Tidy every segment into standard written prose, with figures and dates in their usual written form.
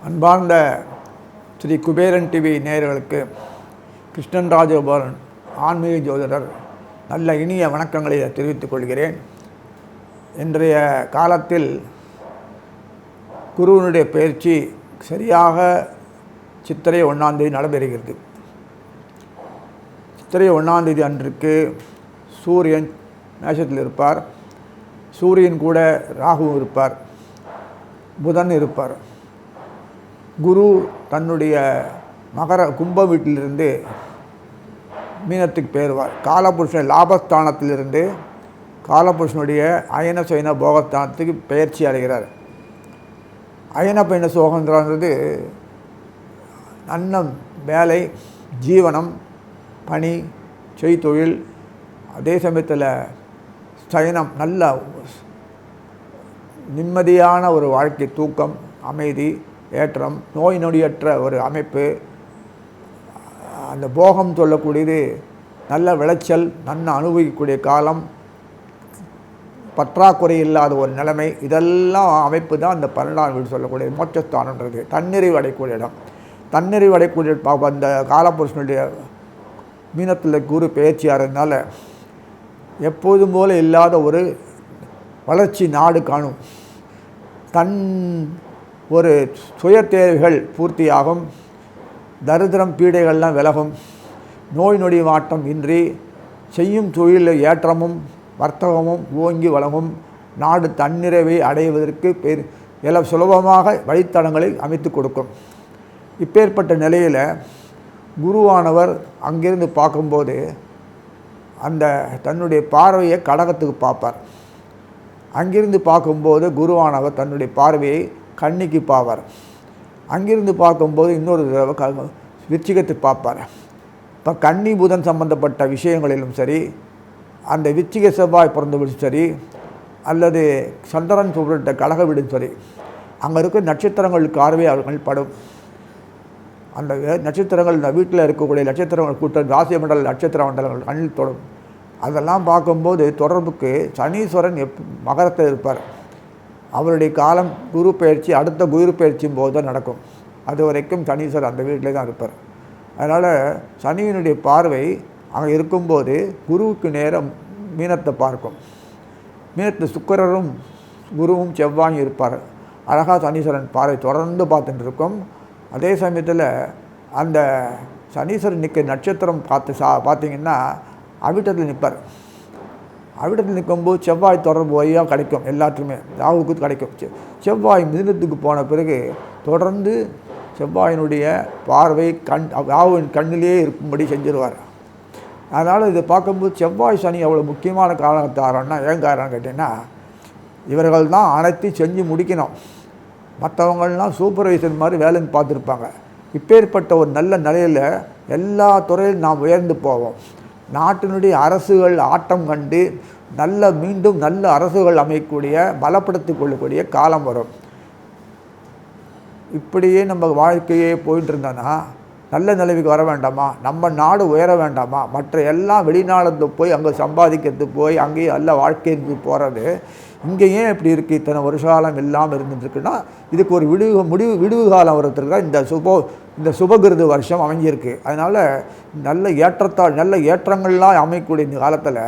அன்பார்ந்த ஸ்ரீ குபேரன் டிவி நேயர்களுக்கு கிருஷ்ணன் ராஜகோபாலன் ஆன்மீக ஜோதிடர் நல்ல இனிய வணக்கங்களை தெரிவித்துக் கொள்கிறேன். இன்றைய காலத்தில் குருவினுடைய பயிற்சி சரியாக சித்திரை 1ஆம் தேதி நடைபெறுகிறது. சித்திரை 1ஆம் தேதி அன்றைக்கு சூரியன் மேஷத்தில் இருப்பார். சூரியன் கூட ராகு இருப்பார், புதன் இருப்பார். குரு தன்னுடைய மகர கும்ப வீட்டிலிருந்து மீனத்துக்கு பெயர்வார். காலபுருஷன் லாபஸ்தானத்திலிருந்து காலபுருஷனுடைய அயன சயன போகஸ்தானத்துக்கு பயிற்சி அடைகிறார். அயன பயண சோகன்றது அன்னம், வேலை, ஜீவனம், பணி, செய்தொழில், அதே சமயத்தில் சயனம், நல்ல நிம்மதியான ஒரு வாழ்க்கை, தூக்கம், அமைதி, ஏற்றம், நோய் நொடியற்ற ஒரு அமைப்பு. அந்த போகம் சொல்லக்கூடியது நல்ல விளைச்சல், நன்ன அனுபவிக்கக்கூடிய காலம், பற்றாக்குறை இல்லாத ஒரு நிலைமை. இதெல்லாம் அமைப்பு தான் அந்த 12ஆம் வீடு சொல்லக்கூடிய மோட்சஸ்தானன்றது. தன்னிறைவு அடையக்கூடிய இடம். தன்னிறைவு அடையக்கூடிய அந்த காலபுருஷனுடைய மீனத்தில் குரு பயிற்சியாக இருந்தனால எப்போதும் போல இல்லாத ஒரு வளர்ச்சி நாடு காணும். தன் ஒரு சுய தேவைகள் பூர்த்தியாகும். தரித்திரம் பீடைகள்லாம் விலகும். நோய் நொடி மாற்றம் இன்றி செய்யும் தொழிலில் ஏற்றமும் வர்த்தகமும் ஓங்கி வழங்கும். நாடு தன்னிறைவை அடைவதற்கு சுலபமாக வழித்தடங்களை அமைத்து கொடுக்கும். இப்பேற்பட்ட நிலையில் குருவானவர் அங்கிருந்து பார்க்கும்போது அந்த தன்னுடைய பார்வையை கடகத்துக்கு பார்ப்பார். அங்கிருந்து பார்க்கும்போது குருவானவர் தன்னுடைய பார்வையை கன்னிக்கு பார்ப்பார். அங்கிருந்து பார்க்கும்போது இன்னொரு தடவை விருச்சிகத்தை பார்ப்பார். இப்போ கன்னி புதன் சம்பந்தப்பட்ட விஷயங்களிலும் சரி, அந்த விருச்சிக செவ்வாய் பிறந்த வீடும் சரி, அல்லது சந்திரன் சொல்லிட்ட கடக வீடும் சரி, அங்கே இருக்கிற நட்சத்திரங்களுக்கு பார்வை அவர்கள் படும். அந்த நட்சத்திரங்கள் வீட்டில் இருக்கக்கூடிய நட்சத்திரங்கள் கூட்டம் ராசி மண்டல நட்சத்திர மண்டலங்கள் கண்ணில் தொடும். அதெல்லாம் பார்க்கும்போது தொடர்புக்கு சனீஸ்வரன் மகரத்தில் இருப்பார். அவருடைய காலம் குரு பயிற்சி அடுத்த குரு பயிற்சியும் போது தான் நடக்கும். அது வரைக்கும் சனீஸ்வரர் அந்த வீட்டிலே தான் இருப்பார். அதனால் சனியினுடைய பார்வை அங்கே இருக்கும்போது குருவுக்கு நேரம் மீனத்தை பார்க்கும். மீனத்தில் சுக்கிரரும் குருவும் செவ்வாயும் இருப்பார். அழகாக சனீஸ்வரன் பார்வை தொடர்ந்து பார்த்துட்டு இருக்கும். அதே சமயத்தில் அந்த சனீஸ்வரன் நிற்க நட்சத்திரம் பார்த்திங்கன்னா அவிட்டத்தில் நிற்பார். அவிட்டத்தில் நிற்கும்போது செவ்வாய் தொடர்பு வழியாக கிடைக்கும். எல்லாத்துக்குமே ராகுவுக்கு கிடைக்கும். செவ்வாய் மிதுனத்துக்கு போன பிறகு தொடர்ந்து செவ்வாயினுடைய பார்வை ராகுவின் கண்ணிலே இருக்கும்படி செஞ்சிருவார். அதனால் இதை பார்க்கும்போது செவ்வாய் சனி அவ்வளோ முக்கியமான காரணத்தாரன்னா ஏன் காரணம் கேட்டிங்கன்னா, இவர்கள் தான் அனைத்தையும் செஞ்சு முடிக்கணும். மற்றவங்கள்லாம் சூப்பர்வைசர் மாதிரி வேலைன்னு பார்த்துருப்பாங்க. இப்பேற்பட்ட ஒரு நல்ல நிலையில் எல்லா துறையிலும் நாம் உயர்ந்து போவோம். நாட்டினுடைய அரசுகள் ஆட்டம் கண்டு மீண்டும் நல்ல அரசுகள் அமைக்கக்கூடிய பலப்படுத்தி கொள்ளக்கூடிய காலம் வரும். இப்படியே நம்ம வாழ்க்கையே போயிட்டு இருந்தோன்னா நல்ல நிலைமைக்கு வர வேண்டாமா? நம்ம நாடு உயர வேண்டாமா? மற்ற எல்லாம் வெளிநாடு போய் அங்கே சம்பாதிக்கிறது போய் அங்கேயே நல்ல வாழ்க்கைக்கு போகிறது இங்கே ஏன் இப்படி இருக்குது? இத்தனை வருஷ காலம் இல்லாமல் இருந்துட்டுருக்குன்னா இதுக்கு ஒரு விடுவு காலம் வரத்துக்கு தான் இந்த சுபகிருது வருஷம் அமைஞ்சிருக்கு. அதனால் நல்ல ஏற்றங்கள்லாம் அமைக்கக்கூடிய இந்த காலத்தில்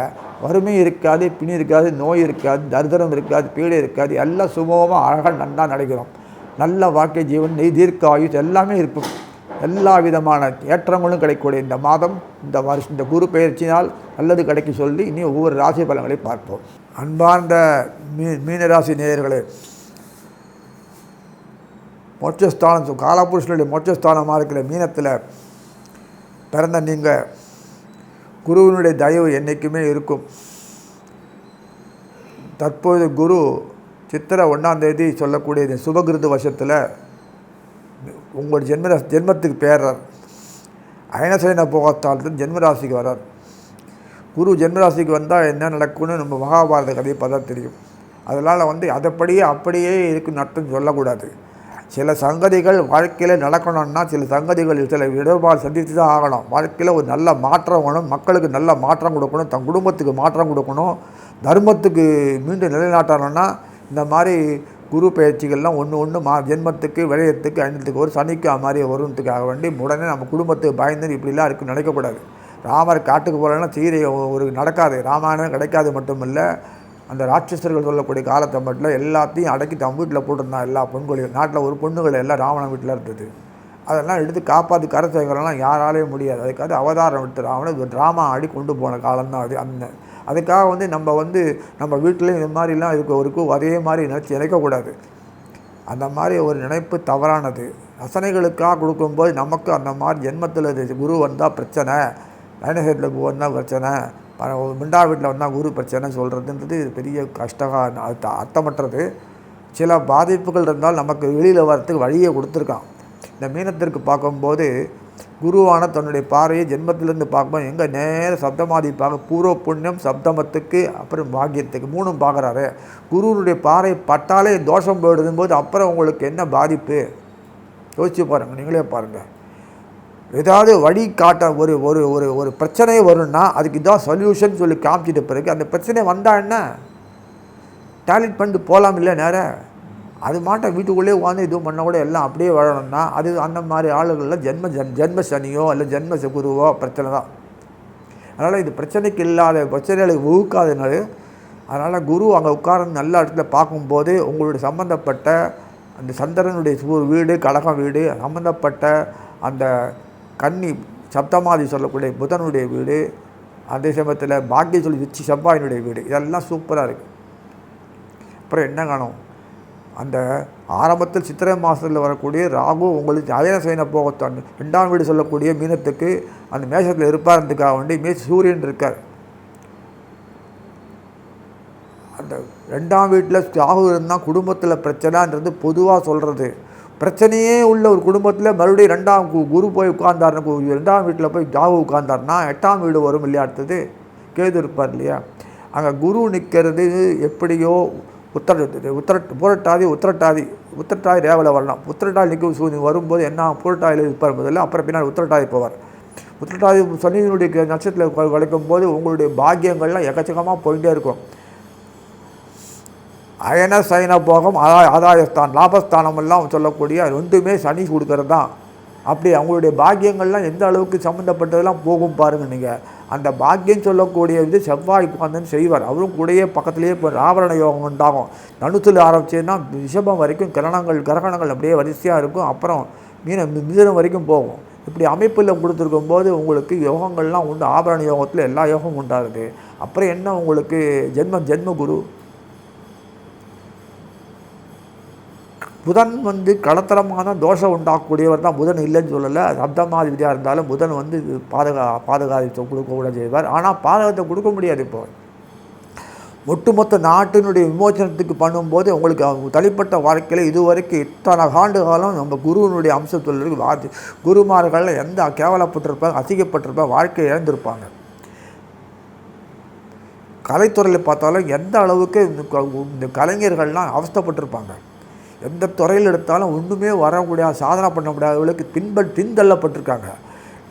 வறுமை இருக்காது, பிணி இருக்காது, நோய் இருக்காது, தரித்திரம் இருக்காது, பீடை இருக்காது. எல்லாம் சுமூகமாக அழகாக நன்னா நடைக்கிறோம். நல்ல வாழ்க்கை ஜீவன், தீர்க்க ஆயுஷ் எல்லாமே இருக்கும். எல்லா விதமான ஏற்றங்களும் கிடைக்கக்கூடிய இந்த மாதம், இந்த குரு பயிற்சினால் நல்லது கிடைக்க சொல்லி இனி ஒவ்வொரு ராசி பலன்களை பார்ப்போம். அன்பார்ந்த மீனராசி நேயர்களே, மோட்சஸ்தானம் காலபுருஷனுடைய மோட்சஸ்தானமாக இருக்கிற மீனத்தில் பிறந்த நீங்கள் குருவினுடைய தயவு என்றைக்குமே இருக்கும். தற்போது குரு சித்திரை 1ஆம் தேதி சொல்லக்கூடிய இந்த சுபகிருது வருஷத்தில் உங்கள் ஜென்மத்துக்கு பேரர் அயனசயன போகத்தால் ஜென்மராசிக்கு வரார். குரு ஜென்மராசிக்கு வந்தால் என்ன நடக்கும்னு நம்ம மகாபாரத கதையை பார்த்தா தெரியும். அதனால் அப்படியே இருக்குன்னு அர்த்தம் சொல்லக்கூடாது. சில சங்கதிகள் வாழ்க்கையில் நடக்கணும்னா சில இடர்பாடு சந்தித்து தான் ஆகணும். வாழ்க்கையில் ஒரு நல்ல மாற்றம் வேணும். மக்களுக்கு நல்ல மாற்றம் கொடுக்கணும், தன் குடும்பத்துக்கு மாற்றம் கொடுக்கணும், தர்மத்துக்கு மீண்டும் நிலைநாட்டணும்னா இந்த மாதிரி குரு பயிற்சிகள்லாம் ஒன்று ஜென்மத்துக்கு விளையத்துக்கு ஐந்தத்துக்கு ஒரு சனிக்கு மாதிரி வருவதுக்காக வேண்டி உடனே நம்ம குடும்பத்துக்கு பயந்து இப்படிலாம் இருக்குன்னு நினைக்கக்கூடாது. ராமர் காட்டுக்கு போகிறேன்னா சீதை ஒரு நடக்காது, ராமாயணம் கிடைக்காது மட்டும் இல்லை, அந்த ராட்சசர்கள் சொல்லக்கூடிய காலத்தை மட்டும் எல்லாத்தையும் அடக்கி தம் வீட்டில் போட்டிருந்தான். எல்லா பெண்களையும் நாட்டில் ஒரு பொண்ணுகள் எல்லாம் ராவணன் வீட்டில் இருந்தது. அதெல்லாம் எடுத்து காப்பாற்றி கரை சேர்க்கிறலாம் யாராலையும் முடியாது. அதுக்காக அவதாரம் விட்டு ராவணன் ட்ராமா ஆடி கொண்டு போன காலம்தான் அது. அதுக்காக நம்ம வீட்டிலையும் இந்த மாதிரிலாம் இருக்கும் அதே மாதிரி நினைக்கக்கூடாது. அந்த மாதிரி ஒரு நினைப்பு தவறானது. ரசனைகளுக்காக கொடுக்கும்போது நமக்கு அந்த மாதிரி ஜென்மத்தில் குரு வந்தால் பிரச்சனை, லைனசேட்டில் வந்தால் பிரச்சனை, மிண்டா வீட்டில் வந்தால் குரு பிரச்சனை சொல்கிறதுன்றது பெரிய அர்த்தமற்றது. சில பாதிப்புகள் இருந்தால் நமக்கு வெளியில் வர்றதுக்கு வழியை கொடுத்துருக்கான். இந்த மீனத்திற்கு பார்க்கும்போது குருவான தன்னுடைய பார்வையை ஜென்மத்திலேருந்து பார்க்கும்போது எங்கே நேர சப்தமாதி பார்க்க பூர்வ புண்ணியம் சப்தமத்துக்கு அப்புறம் பாக்கியத்துக்கு 3 பார்க்குறாரு. குருவனுடைய பார்வை பட்டாலே தோஷம் போயிடும்போது அப்புறம் உங்களுக்கு என்ன பாதிப்பு யோசிச்சு பாருங்கள், நீங்களே பாருங்கள். ஏதாவது வழி காட்ட ஒரு ஒரு ஒரு ஒரு பிரச்சனை வரும்னா அதுக்கு இதான் சொல்யூஷன் சொல்லி காமிச்சிட்ட பிறகு அந்த பிரச்சனை வந்தால் என்ன டேலண்ட் பண்ணிட்டு போகலாம் இல்லை நேரம் அது மாட்ட வீட்டுக்குள்ளே உட்காந்து இதுவும் பண்ண கூட எல்லாம் அப்படியே வாழணும்னா அது அந்த மாதிரி ஆளுகளில் ஜென்ம சனியோ இல்லை ஜென்ம குருவோ பிரச்சனை தான். அதனால் இது பிரச்சனைக்கு இல்லாத பிரச்சனைகளுக்கு வகுக்காதனால அதனால் குரு அங்கே உட்கார்ந்து நல்ல இடத்துல பார்க்கும்போது உங்களுடைய சம்மந்தப்பட்ட அந்த சந்திரனுடைய வீடு கடகம் வீடு சம்மந்தப்பட்ட அந்த கன்னி சப்தமாதி சொல்லக்கூடிய புதனுடைய வீடு, அதே சமயத்தில் பாக்கிய சொல்லி வச்சு செவ்வாயினுடைய வீடு, இதெல்லாம் சூப்பராக இருக்குது. அப்புறம் என்ன காணும், அந்த ஆரம்பத்தில் சித்திரை மாதத்தில் வரக்கூடிய ராகு உங்களுக்கு அயன சயன போகத்தான் 2ஆம் வீடு சொல்லக்கூடிய மீனத்துக்கு அந்த மேஷத்தில் இருப்பார்ன்றதுக்காக வேண்டி சூரியன் இருக்கார். அந்த 2ஆம் வீட்டில் ராகு இருந்தால் குடும்பத்தில் பிரச்சனைன்றது பொதுவாக சொல்கிறது. பிரச்சனையே உள்ள ஒரு குடும்பத்தில் மறுபடியும் 2ஆம் குரு போய் உட்கார்ந்தாருன்னா 2ஆம் வீட்டில் போய் ராகு உட்கார்ந்தாருன்னா 8ஆம் வீடு வரும் இல்லையா, அடுத்தது கேது இருப்பார் இல்லையா. அங்கே குரு நிற்கிறது எப்படியோ உத்திரட்டாதி ரேவலை வரலாம். உத்திரட்டாதி நிற்கும் சூரியன் வரும்போது என்ன புரட்டாதியில் இருப்பார் முதல்ல, அப்புறம் பின்னாடி உத்திரட்டாதி போவார். உத்திரட்டாதி சனியினுடைய நட்சத்திரத்தில் வளைக்கும் போது உங்களுடைய பாக்கியங்கள்லாம் எக்கச்சக்கமாக போயிட்டே இருக்கும். அயன சயன போகம் ஆதாயஸ்தானம் லாபஸ்தானமெல்லாம் சொல்லக்கூடிய 2மே சனி கொடுக்கறது தான். அப்படி அவங்களுடைய பாக்கியங்கள்லாம் எந்த அளவுக்கு சம்மந்தப்பட்டதெல்லாம் போகும் பாருங்கள். நீங்கள் அந்த பாக்கியம் சொல்லக்கூடிய செவ்வாய் உட்காந்துன்னு செய்வார். அவரும் கூடயே பக்கத்துலேயே இப்போ ராவண யோகம் உண்டாகும். தனுசில் ஆரம்பிச்சதுன்னா ரிஷபம் வரைக்கும் கிரகணங்கள் அப்படியே வரிசையாக இருக்கும். அப்புறம் மிதுனம் வரைக்கும் போகும். இப்படி அமைப்பில் கொடுத்துருக்கும் போது உங்களுக்கு யோகங்கள்லாம் உண்டு. ஆபரண யோகத்தில் எல்லா யோகமும் உண்டாகுது. அப்புறம் என்ன உங்களுக்கு ஜென்ம குரு புதன் கடத்தரமான தோஷம் உண்டாக்கக்கூடியவர் தான். புதன் இல்லைன்னு சொல்லலை, சப்தமாதி விதியாக இருந்தாலும் புதன் பாதுகாத்து கொடுக்க செய்வார். ஆனால் பாதகத்தை கொடுக்க முடியாது. இப்போ ஒட்டுமொத்த நாட்டினுடைய விமோச்சனத்துக்கு பண்ணும்போது உங்களுக்கு தனிப்பட்ட வாழ்க்கையில் இதுவரைக்கும் இத்தனை ஆண்டு காலம் நம்ம குருவினுடைய அம்சத்தில் குருமார்கள் எந்த கேவலப்பட்டிருப்பாங்க, அசிங்கப்பட்டிருப்பாங்க, வாழ்க்கையை இழந்திருப்பாங்க. கலைத்துறையில் பார்த்தாலும் எந்த அளவுக்கு இந்த கலைஞர்கள்லாம் அவஸ்தைப்பட்டிருப்பாங்க. எந்த துறையில் எடுத்தாலும் ஒன்றுமே வரக்கூடிய சாதனை பண்ண முடியாதவர்களுக்கு பின்தள்ளப்பட்டிருக்காங்க.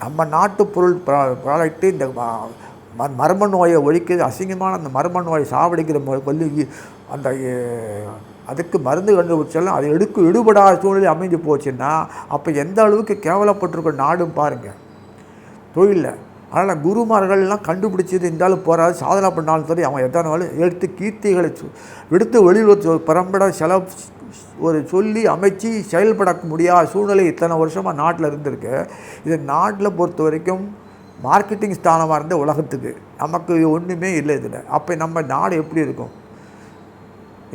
நம்ம நாட்டு பொருள் ப்ராடக்ட்டு இந்த மர்ம நோயை ஒழிக்கிறது அசிங்கமான அந்த மர்ம நோயை சாவடிக்கிற கொல்லி அந்த அதுக்கு மருந்து கண்டுபிடிச்சாலும் அது எடுபடாத சூழ்நிலை அமைஞ்சு போச்சுன்னா அப்போ எந்த அளவுக்கு கேவலப்பட்டிருக்க நாடும் பாருங்கள் தொழிலில். அதனால் குருமார்கள்லாம் கண்டுபிடிச்சது இருந்தாலும் போகாது, சாதனை பண்ணாலும் சரி அவங்க எத்தனாலும் எடுத்து கீர்த்திகளை எடுத்து வெளியில் பரம்பரை ஒரு சொல்லி அமைச்சு செயல்பட முடியாத சூழ்நிலை இத்தனை வருஷமாக நாட்டில் இருந்திருக்கு. இது நாட்டில் பொறுத்த வரைக்கும் மார்க்கெட்டிங் ஸ்தானமாக இருந்த உலகத்துக்கு நமக்கு ஒன்றுமே இல்லை இதில். அப்போ நம்ம நாடு எப்படி இருக்கும்?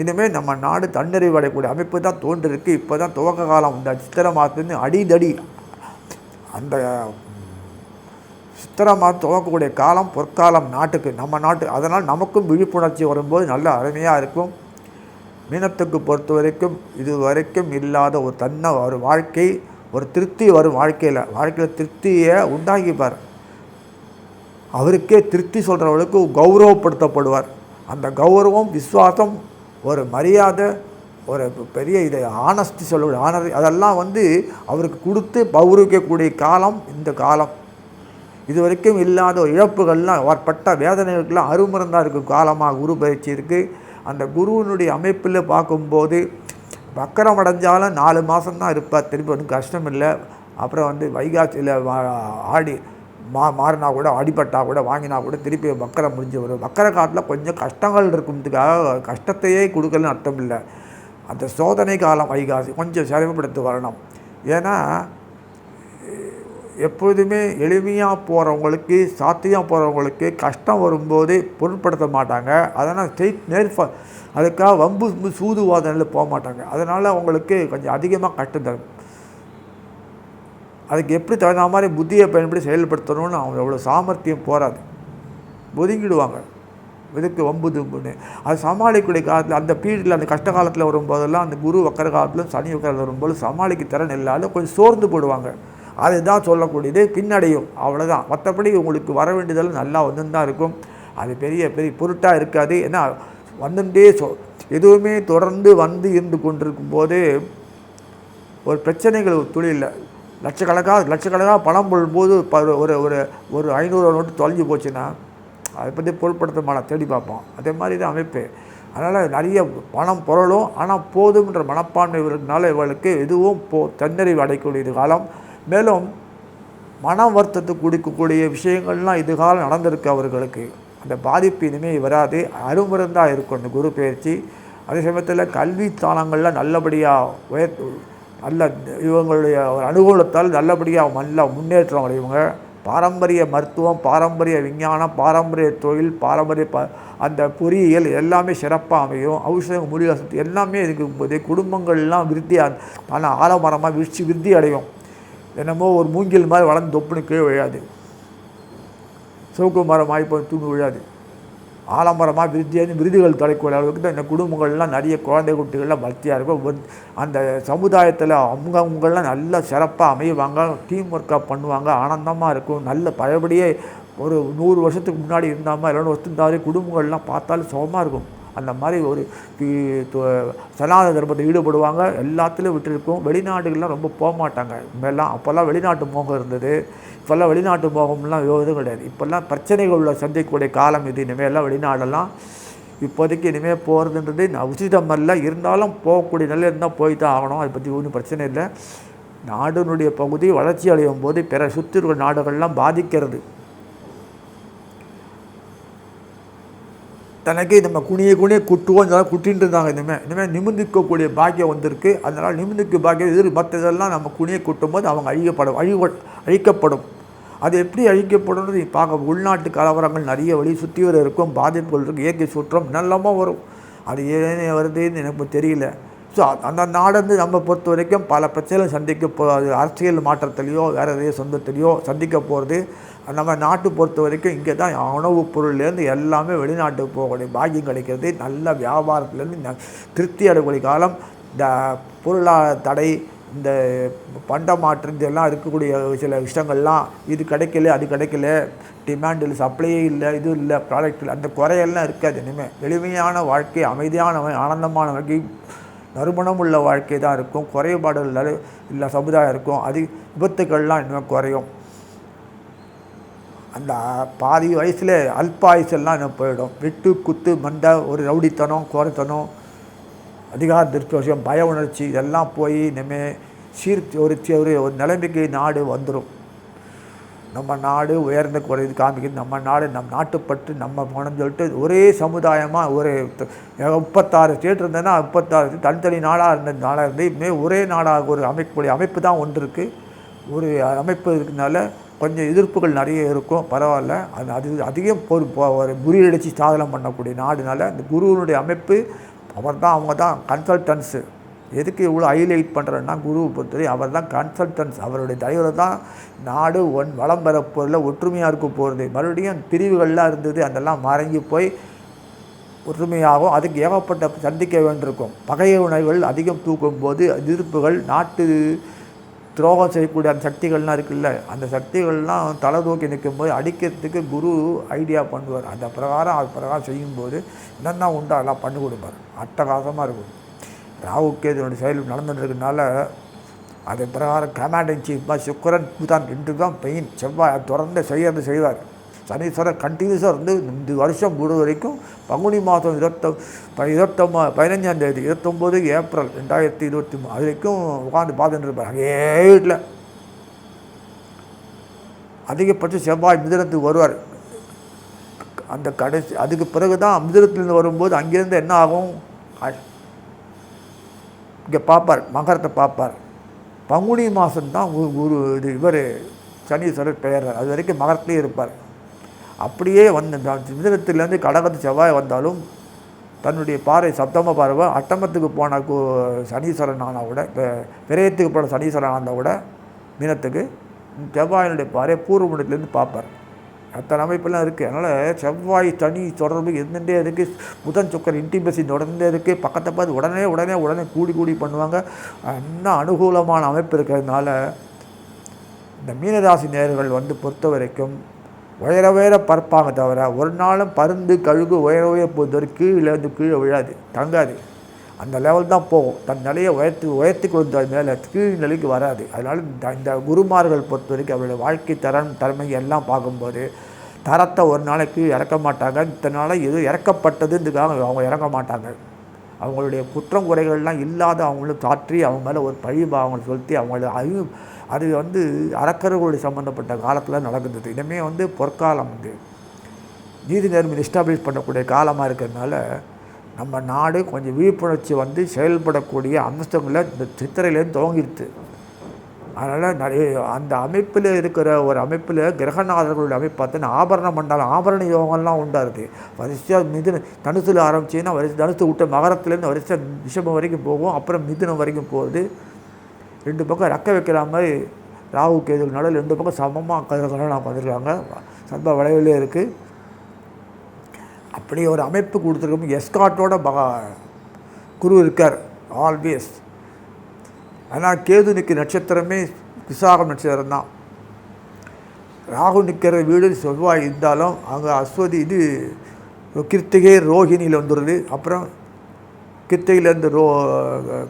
இனிமேல் நம்ம நாடு தன்னிறைவு அடையக்கூடிய அமைப்பு தான் தோன்றிருக்கு. இப்போ தான் துவக்க காலம் இந்த சித்திரை மாதத்துலேருந்து அடிதடி அந்த சித்திரை மாதம் துவக்கக்கூடிய காலம் பொற்காலம் நாட்டுக்கு, நம்ம நாட்டு. அதனால் நமக்கும் விழிப்புணர்ச்சி வரும்போது நல்ல அருமையாக இருக்கும். மீனத்துக்கு பொறுத்த வரைக்கும் இது வரைக்கும் இல்லாத ஒரு வாழ்க்கை, ஒரு திருப்தி வரும். வாழ்க்கையில் திருப்தியை உண்டாக்கிப்பார். அவருக்கே திருப்தி சொல்கிறவர்களுக்கு கௌரவப்படுத்தப்படுவார். அந்த கௌரவம், விசுவாசம், ஒரு மரியாதை, ஒரு பெரிய இதை ஆனஸ்டி சொல்லக்கூடிய அதெல்லாம் அவருக்கு கொடுத்து பௌரவிக்கக்கூடிய காலம் இந்த காலம். இது வரைக்கும் இல்லாத இழப்புகள்லாம் பட்ட வேதனைகளுக்கெல்லாம் அருமருந்தாக இருக்கும் காலமாக குரு பயிற்சி இருக்குது. அந்த குருவினுடைய அமைப்பில் பார்க்கும்போது வக்கரம் அடைஞ்சாலும் 4 மாதம்தான் இருப்பார், திருப்பி வந்து கஷ்டம் இல்லை. அப்புறம் வந்து வைகாசியில் ஆடி மாறினா கூட அடிபட்டா கூட வாங்கினா கூட திருப்பி வக்கரம் முடிஞ்சு வரும். வக்கர காலத்தில் கொஞ்சம் கஷ்டங்கள் இருக்குறதுக்காக கஷ்டத்தையே கொடுக்கலன்னு அர்த்தம் இல்லை. அந்த சோதனை காலம் வைகாசி கொஞ்சம் சிரமப்படுத்தி வரணும். ஏன்னா எப்பொழுதுமே எளிமையாக போகிறவங்களுக்கு சாத்தியம் போகிறவங்களுக்கு கஷ்டம் வரும்போது பொருட்படுத்த மாட்டாங்க. அதனால் அதுக்காக வம்பு சூதுவாதனில் போக மாட்டாங்க. அதனால் அவங்களுக்கு கொஞ்சம் அதிகமாக கஷ்டம் தரும். அதுக்கு எப்படி தகுந்த மாதிரி புத்தியை பயன்படுத்தி செயல்படுத்தணும்னு அவங்க எவ்வளோ சாமர்த்தியம் போகாது, ஒதுங்கிடுவாங்க. இதுக்கு வம்பு தும்புன்னு அது சமாளிக்கக்கூடிய காலத்தில் அந்த பீரியடில் அந்த கஷ்ட காலத்தில் வரும்போதெல்லாம் அந்த குரு வக்கர காலத்திலும் சனி வக்கரம் வரும்போது சமாளிக்க திறன் இல்லாத கொஞ்சம் சோர்ந்து போடுவாங்க. அதுதான் சொல்லக்கூடியது, பின்னடையும், அவ்வளோதான். மற்றபடி உங்களுக்கு வர வேண்டியதெல்லாம் நல்லா வந்துன்னு தான் இருக்கும். அது பெரிய பொருட்டாக இருக்காது. ஏன்னா வந்துட்டே எதுவுமே தொடர்ந்து வந்து இருந்து கொண்டிருக்கும் போது ஒரு பிரச்சனைகள் ஒரு தொழிலில் லட்சக்கணக்காக பணம் போடும்போது ஒரு ஒரு ஒரு 500 நோட்டு தொலைஞ்சு போச்சுன்னா அதை பற்றி பொருட்படுத்த மாட்டோம், தேடி பார்ப்போம். அதே மாதிரி தான் அமைப்பு. அதனால் நிறைய பணம் புரளும், ஆனால் போதும்ன்ற மனப்பான்மை இருக்கிறதுனால இவளுக்கு எதுவும் தன்னறிவு அடையக்கூடியது காலம். மேலும் மன வருத்தத்தை கொடுக்கக்கூடிய விஷயங்கள்லாம் இது காலம் நடந்திருக்கு அவர்களுக்கு. அந்த பாதிப்பு இனிமேல் வராது, அருமருந்தாக இருக்கும் இந்த குரு பயிற்சி. அதே சமயத்தில் கல்வித்தானங்களில் நல்லபடியாக நல்ல இவங்களுடைய அனுகூலத்தால் நல்லபடியாக நல்லா முன்னேற்றம் அடைவங்க. பாரம்பரிய மருத்துவம், பாரம்பரிய விஞ்ஞானம், பாரம்பரிய தொழில், பாரம்பரிய அந்த பொறியியல் எல்லாமே சிறப்பாக அமையும். ஔஷதம், மூலிகை சக்தி எல்லாமே இருக்கும்போது குடும்பங்கள்லாம் ஆனால் ஆலமரமாக விருத்தி அடையும். என்னமோ ஒரு மூங்கில் மாதிரி வளர்ந்து தொப்புன்னு கீழே விழாது, சவுக்கு மரமாக இப்போ தூண்டு விழாது. ஆலமரமாக விருதுகள் தலைக்கூடிய அளவுக்கு தான் இந்த குடும்பங்கள்லாம் நிறைய குழந்தை குட்டிகள்லாம் வளர்த்தியாக இருக்கும். அந்த சமுதாயத்தில் அவங்கவுங்கள்லாம் நல்லா சிறப்பாக அமைவாங்க, டீம் ஒர்க்காக பண்ணுவாங்க, ஆனந்தமாக இருக்கும். நல்ல பழையபடியே ஒரு 100 வருஷத்துக்கு முன்னாடி இருந்தாமல் 200 வருஷத்துக்கு முன்னாடி குடும்பங்கள்லாம் பார்த்தாலும் சுகமாக இருக்கும். அந்த மாதிரி ஒரு சனாதன தர்மத்தை ஈடுபடுவாங்க. எல்லாத்துலேயும் விட்டுருக்கும். வெளிநாடுகள்லாம் ரொம்ப போக மாட்டாங்க. இனிமேலாம் அப்போல்லாம் வெளிநாட்டு மோகம் இருந்தது, இப்போல்லாம் வெளிநாட்டு மோகம்லாம் எதுவும் கிடையாது. இப்போல்லாம் பிரச்சனைகளில் சந்திக்கக்கூடிய காலம் இது. இனிமேலாம் வெளிநாடெல்லாம் இப்போதைக்கு இனிமேல் போகிறதுன்றது உச்சிதம் அல்ல. இருந்தாலும் போகக்கூடிய நிலை இருந்தால் போய் தான் ஆகணும். அதை பற்றி ஒன்றும் பிரச்சனை இல்லை. நாடுனுடைய பகுதி வளர்ச்சி அடையும் போது பிற சுற்றி இருக்கிற நாடுகள்லாம் பாதிக்கிறது. தனக்கு நம்ம குனிய குட்டுவோம் குட்டின்னு இருந்தாங்க. இனிமேல் நிமிர்ந்திக்கக்கூடிய பாக்கியம் வந்திருக்கு. அதனால் நிமிர்ந்திக்க பாக்கியம் மற்ற இதெல்லாம் நம்ம குனியை குட்டும் போது அவங்க அழிக்கப்படும். அது எப்படி அழிக்கப்படும்னு பார்க்க உள்நாட்டு கலவரங்கள் நிறைய வழி சுற்றி வர இருக்கும், பாதிப்புகள் இருக்குது, இயற்கை சுற்றம் நல்லமாக வரும். அது ஏன் வருதுன்னு எனக்கு தெரியல. ஸோ அந்த நாடு நம்ம பொறுத்த வரைக்கும் பல பிரச்சனைகள் சந்திக்க போகாது. அரசியல் மாற்றத்திலையோ வேறு எதையோ சொந்தத்திலையோ சந்திக்க போகிறது. நம்ம நாட்டு பொறுத்த வரைக்கும் இங்கே தான் உணவுப் பொருள்லேருந்து எல்லாமே வெளிநாட்டுக்கு போகக்கூடிய பாக்கியம் கிடைக்கிறது. நல்ல வியாபாரத்துலேருந்து திருப்தி அடையக்கூடிய காலம். இந்த பொருளாதார தடை, இந்த பண்ட மாற்றம், இதெல்லாம் இருக்கக்கூடிய சில விஷயங்கள்லாம் இது கிடைக்கல அது கிடைக்கல, டிமாண்ட் இல்லை, சப்ளையே இல்லை, இது இல்லை, ப்ராடக்ட் இல்லை, அந்த குறையெல்லாம் இருக்காது. இனிமேல் எளிமையான வாழ்க்கை, அமைதியான ஆனந்தமான வாழ்க்கை, நறுமணம் உள்ள வாழ்க்கை தான் இருக்கும். குறைபாடுகள் இல்லை சமுதாயம் இருக்கும். விபத்துக்கள்லாம் இன்னும் குறையும். அந்த பாதி வயசில் அல்பாயுசெல்லாம் என்ன போயிடும். வெட்டு குத்து மண்டை, ஒரு ரவுடித்தனம், கோரத்தனம், அதிகார துஷ்பிரயோகம், பய உணர்ச்சி இதெல்லாம் போய் இனிமேல் ஒரு நிலைமைக்கு நாடு வந்துடும். நம்ம நாடு உயர்ந்த குறைது காமிக்கிறது. நம்ம நாடு நம் நாட்டுப்பட்டு நம்ம போனோம்னு சொல்லிட்டு ஒரே சமுதாயமாக ஒரு 36 ஸ்டேட் இருந்ததுன்னா 36 தனித்தனி நாடாக இருந்த நாடாக இருந்து இனிமேல் ஒரே நாடாக ஒரு அமைப்பு தான் ஒன்று இருக்குது. ஒரு அமைப்பு இருக்கிறதுனால கொஞ்சம் எதிர்ப்புகள் நிறைய இருக்கும், பரவாயில்ல. அது அதிகம் ஒரு முறியடிச்சு சாதனை பண்ணக்கூடிய நாடுனால இந்த குருவினுடைய அமைப்பு அவங்க தான் கன்சல்டன்ஸு. எதுக்கு இவ்வளோ ஹைலைட் பண்ணுறேன்னா, குருவை பொறுத்தவரை அவர் தான் கன்சல்டன்ஸ். அவருடைய தயவில் தான் நாடு வளம் பெற போகிறதுல ஒற்றுமையாக இருக்க போகிறது. மறுபடியும் பிரிவுகள்லாம் இருந்தது, அதெல்லாம் மறைஞ்சி போய் ஒற்றுமையாகும். அதுக்கு ஏகப்பட்ட சந்திக்க வேண்டியிருக்கும். பகைய உணர்வுகள் அதிகம் தூக்கும் போது எதிர்ப்புகள், நாட்டு துரோகம் செய்யக்கூடிய அந்த சக்திகள்லாம் இருக்குல்ல, அந்த சக்திகள்லாம் தலை தூக்கி நிற்கும்போது அடிக்கிறதுக்கு குரு ஐடியா பண்ணுவார். அது பிரகாரம் செய்யும்போது என்னென்ன உண்டோ அதெல்லாம் பண்ணி கொடுப்பார். அட்டகாசமாக இருக்கும். ராகுக்கே இதனுடைய செயல் நடந்துட்டுருக்கனால அது பிரகாரம் கமாண்டிங் சீஃபாக சுக்கிரன் புதன் 2 தான் மெயின். செவ்வாய் தொடர்ந்து செய்வார். சனீஸ்வரர் கண்டினியூஸாக இருந்து இந்த வருஷம் முழு வரைக்கும் பங்குனி மாதம் 15ஆம் தேதி 29 ஏப்ரல் 2023 அது வரைக்கும் உட்காந்து பார்த்துட்டு இருப்பார். அதே வீட்டில் அதிகபட்சம் செவ்வாய் மிதுனத்துக்கு வருவார். அந்த கடைசி அதுக்கு பிறகு தான் மிதுனத்துலேருந்து வரும்போது அங்கேருந்து என்ன ஆகும், இங்கே பார்ப்பார், மகரத்தை பார்ப்பார். பங்குனி மாதம்தான் இவர் சனீஸ்வரர் பெயர். அது வரைக்கும் மகரத்துலேயே இருப்பார். அப்படியே வந்து மிதுனத்திலேருந்து கடகத்து செவ்வாய் வந்தாலும் தன்னுடைய பார்வை சப்தம பார்வை அட்டமத்துக்கு போன சனீஸ்வரன் ஆனால் கூட, விரயத்துக்கு போன சனீஸ்வரன் ஆனால் கூட மீனத்துக்கு செவ்வாயினுடைய பார்வை பூர்வ முடத்துலேருந்து பார்ப்பார். அத்தனை அமைப்பெல்லாம் இருக்குது. அதனால் செவ்வாய் சனி தொடர்பு இருந்துகிட்டே இருக்குது. புதன் சுக்கரன் இன்டிமசி தொடர்ந்தே இருக்குது. பக்கத்தை பார்த்து உடனே கூடி பண்ணுவாங்க. இன்னும் அனுகூலமான அமைப்பு இருக்கிறதுனால இந்த மீனராசி நேயர்கள் வந்து பொறுத்த வரைக்கும் உயர பறப்பாங்க தவிர ஒரு நாளும் பருந்து கழுகு உயர பொறுத்தவரை கீழே விழாது, தங்காது. அந்த லெவல் தான் போகும். தன் நிலையை உயர்த்தி கொடுத்த மேலே கீழ் நிலைக்கு வராது. அதனால் இந்த குருமார்கள் பொறுத்த வரைக்கும் அவருடைய வாழ்க்கை திறமை எல்லாம் பார்க்கும்போது தரத்தை ஒரு நாளைக்கு இறக்க மாட்டாங்க. இத்தனை நாளாக எது இறக்கப்பட்டதுன்றதுக்காக அவங்க இறங்க மாட்டாங்க. அவங்களுடைய குற்றம் குறைகள்லாம் இல்லாத அவங்களும் சாற்றி அவங்க மேலே ஒரு பழிபாவங்களை செலுத்தி அவங்கள அது வந்து அறக்கர்களுடைய சம்மந்தப்பட்ட காலத்தில் நடக்குது. இனிமே வந்து பொற்காலம் வந்து நீதி நேர்மை எஸ்டாப்ளிஷ் பண்ணக்கூடிய காலமாக இருக்கிறதுனால நம்ம நாடு கொஞ்சம் விழிப்புணர்ச்சி வந்து செயல்படக்கூடிய அம்சங்களை இந்த சித்திரையிலேருந்து துவங்கிடுது. அதனால் நிறைய அந்த அமைப்பில் இருக்கிற ஒரு அமைப்பில் கிரகநாதர்களுடைய அமைப்பு பார்த்தீங்கன்னா ஆபரண மண்டலம் ஆபரண யோகம்லாம் உண்டாருது. வரிசையாக தனுசில் ஆரம்பிச்சின்னா தனுசு விட்ட மகரத்துலேருந்து வரிசை ரிஷபம் வரைக்கும் போகும். அப்புறம் மிதுனம் வரைக்கும் போகுது. 2 பக்கம் ரெக்க வைக்கிற மாதிரி ராகு கேது நடுவில் 2 பக்கம் சமமாக கிரகணம் வந்துருக்காங்க. சம்ப வளைவிலே இருக்குது. அப்படி ஒரு அமைப்பு கொடுத்துருக்கோம். எஸ்காட்டோட குரு இருக்கார் ஆல்வேஸ். ஆனால் கேது நிற்கிற நட்சத்திரமே விசாகம் நட்சத்திரம் தான். ராகு நிற்கிற வீடு செவ்வாய் இருந்தாலும் அங்கே அஸ்வதி கிருத்திகை ரோஹிணியில் வந்துடுது. அப்புறம் கிருத்திகையிலேருந்து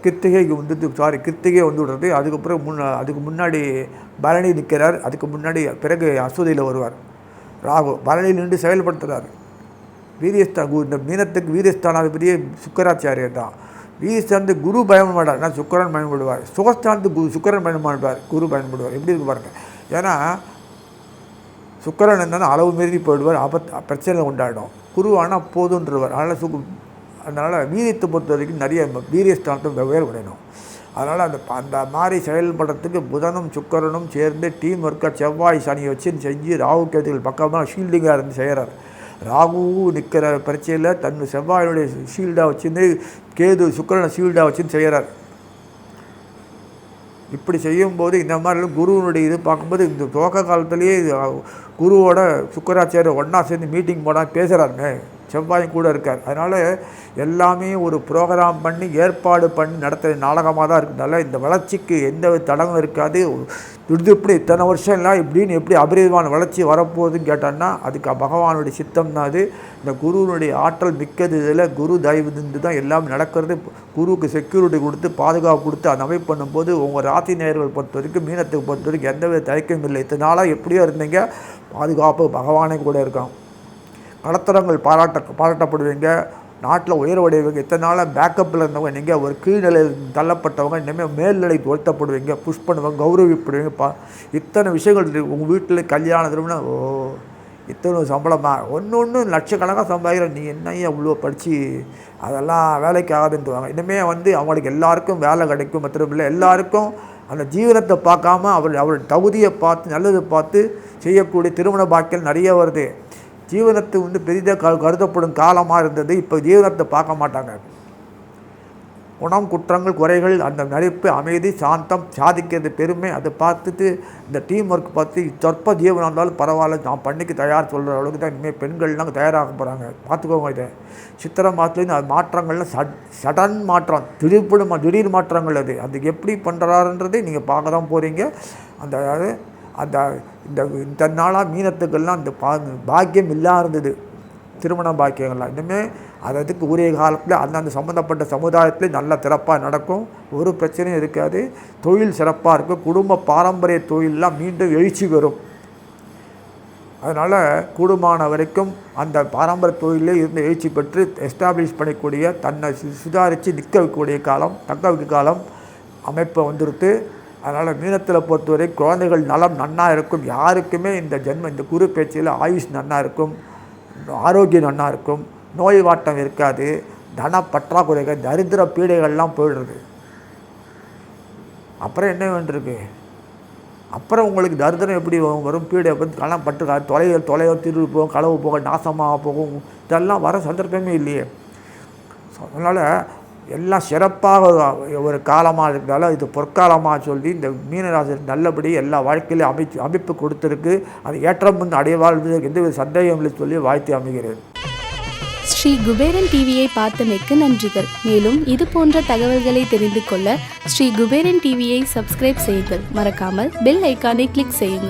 கிருத்திகைக்கு கிருத்திகை வந்து விடுறது. அதுக்கு முன்னாடி பரணி நிற்கிறார். அதுக்கு முன்னாடி பிறகு அஸ்வதியில் வருவார். ராகு பரணியில் நின்று செயல்படுத்துகிறார். இந்த மீனத்துக்கு வீரியஸ்தானாதிபதியே சுக்கராச்சாரியர் தான். வீரியஸ்தானத்து குரு பயன்படார், நான் சுக்கரன் பயன்படுவார். சுகஸ்தானத்து சுக்கரன் பயன்படுவார், குரு பயன்படுவார். எப்படி இருக்கு பாருங்கள். ஏன்னா சுக்கரன் என்னன்னா அளவு மீறி போயிடுவார், பிரச்சனை உண்டாயிடும். குரு ஆனால் போதுன்றவர். அதனால் வீரியத்தை பொறுத்த வரைக்கும் நிறைய வீரியஸ்தானத்தை வெவ்வேறு விடணும். அதனால் அந்த மாதிரி செயல்படுறதுக்கு புதனும் சுக்கரனும் சேர்ந்து டீம் ஒர்க்காக செவ்வாய் சனியை வச்சு செஞ்சு ராகு கேதுகள் பக்கமாக ஷீல்டிங்காக இருந்து செய்கிறார். ராகு நிற்கிற பிரச்சனையில் தன் செவ்வாயுடைய ஷீல்டாக வச்சுருந்து கேது சுக்கரனை ஷீல்டாக வச்சுன்னு செய்கிறார். இப்படி செய்யும்போது இந்த மாதிரி குருவனுடைய இது பார்க்கும்போது இந்த துவக்க காலத்துலேயே குருவோட சுக்கராச்சாரியர் ஒன்றா சேர்ந்து மீட்டிங் போனால் பேசுகிறாருங்க. செவ்வாயும் கூட இருக்கார். அதனால் எல்லாமே ஒரு ப்ரோக்ராம் பண்ணி ஏற்பாடு பண்ணி நடத்துகிற நாடகமாக தான் இருக்கிறதால இந்த வளர்ச்சிக்கு எந்த தடங்கும் இருக்காது. இப்படி இத்தனை வருஷம் எல்லாம் இப்படின்னு எப்படி அபரிதமான வளர்ச்சி வரப்போகுதுன்னு கேட்டான்னா அதுக்கு பகவானுடைய சித்தம் தான். அது இந்த குருவனுடைய ஆற்றல் மிக்கது. இதில் குரு தயவுந்து தான் எல்லாம் நடக்கிறது. குருவுக்கு செக்யூரிட்டி கொடுத்து பாதுகாப்பு கொடுத்து அந்த அமைப்பு பண்ணும்போது உங்கள் ராசி நேயர்கள் பொறுத்த வரைக்கும் மீனத்துக்கு பொறுத்த வரைக்கும் எந்தவித தயக்கமும் இல்லை. இத்தனை நாளாக எப்படியோ இருந்தீங்க, பாதுகாப்பு பகவானே கூட இருக்கான். கலத்தரங்கள் பாராட்டப்படுவீங்க, நாட்டில் உயர்வடைவீங்க. இத்தனை நாளாக பேக்கப்பில் இருந்தவங்க நீங்கள் ஒரு கீழ்நிலையில் தள்ளப்பட்டவங்க இனிமேல் மேல்நிலைக்கு உயர்த்தப்படுவீங்க, புஷ் பண்ணுவாங்க, கௌரவிப்படுவீங்க. இத்தனை விஷயங்கள் உங்கள் வீட்டில் கல்யாணம் திரும்பினா இத்தனை சம்பளமா ஒன்று லட்சக்கணக்காக சம்பாதிக்கிற நீ என்னையா இவ்வளோ படித்து அதெல்லாம் வேலைக்கு ஆகாதுன்ட்டுவாங்க. இனிமேல் அவங்களுக்கு எல்லாருக்கும் வேலை கிடைக்கும். மற்றபில்லை எல்லாருக்கும் அந்த ஜீவனத்தை பார்க்காம அவருடைய தகுதியை பார்த்து நல்லதை பார்த்து செய்யக்கூடிய திருமண பாக்கியம் நிறைய வருது. ஜீவனத்தை பெரிதாக கருதப்படும் காலமாக இருந்தது. இப்போ ஜீவனத்தை பார்க்க மாட்டாங்க. குணம் குற்றங்கள் குறைகள் அந்த நடிப்பு அமைதி சாந்தம் சாதிக்கிறது பெருமை அதை பார்த்துட்டு இந்த டீம் ஒர்க் பார்த்து சொற்ப ஜீவனம் இருந்தாலும் பரவாயில்ல நான் பண்ணிக்கு தயார் சொல்கிற அளவுக்கு தான் இனிமேல் பெண்கள்லாம் தயாராக போகிறாங்க. பார்த்துக்கோங்க. இதை சித்திரை மாதத்துலேருந்து அது மாற்றங்கள்லாம் சடன் மாற்றம் திடீர் மாற்றங்கள். அதுக்கு எப்படி பண்ணுறாருன்றதை நீங்கள் பார்க்க தான் போகிறீங்க. அந்த இந்த நாளாக மீனத்துக்கெல்லாம் அந்த பாக்கியம் இல்லாமல் இருந்தது. திருமண பாக்கியங்கள்லாம் இனிமேல் அதுக்கு உரிய காலத்தில் அந்தந்த சம்மந்தப்பட்ட சமுதாயத்தில் நல்ல சிறப்பாக நடக்கும், ஒரு பிரச்சனையும் இருக்காது, தொழில் சிறப்பாக இருக்கும், குடும்ப பாரம்பரிய தொழிலெலாம் மீண்டும் எழுச்சி வரும். அதனால் கூடுமான வரைக்கும் அந்த பாரம்பரிய தொழிலே இருந்து எழுச்சி பெற்று எஸ்டாப்ளிஷ் பண்ணக்கூடிய தன்னை சுதாரித்து நிற்க வைக்கக்கூடிய காலம், தக்க வைக்க காலம் அமைப்பை வந்துடுத்து. அதனால் மீனத்தில் பொறுத்தவரை குழந்தைகள் நலம் நன்னாக இருக்கும். யாருக்குமே இந்த குரு பேச்சில் ஆயுஷ் நன்னாக இருக்கும், ஆரோக்கியம் நன்னாக இருக்கும், நோய் வாட்டம் இருக்காது, தன பற்றாக்குறைகள், தரித்திர பீடைகள்லாம் போயிடுறது. அப்புறம் என்ன வேண்டியிருக்கு? அப்புறம் உங்களுக்கு தரித்திரம் எப்படி வரும்? பீடை வந்து கணம் பட்டு தொலையோ திருவு போகும், களவு போக, நாசமாக போகும், இதெல்லாம் வர சந்தர்ப்பமே இல்லையே. அதனால் எல்லாம் சிறப்பாக ஒரு காலமாக இருக்கிறதால இது பொற்காலமாக சொல்லி இந்த மீனராசி நல்லபடி எல்லா வாழ்க்கையிலும் அமைப்பு கொடுத்துருக்கு. அது ஏற்றம் வந்து அடைவாள் எந்தவித சந்தேகம் இல்லை சொல்லி வாழ்த்து அமைகிறது. ஸ்ரீ குபேரன் டிவியை பார்த்தமைக்கு நன்றிகள். மேலும் இது போன்ற தகவல்களை தெரிந்து கொள்ள ஸ்ரீ குபேரன் டிவியை சப்ஸ்கிரைப் செய்யுங்கள். மறக்காமல் பெல் ஐக்கானை கிளிக் செய்யுங்கள்.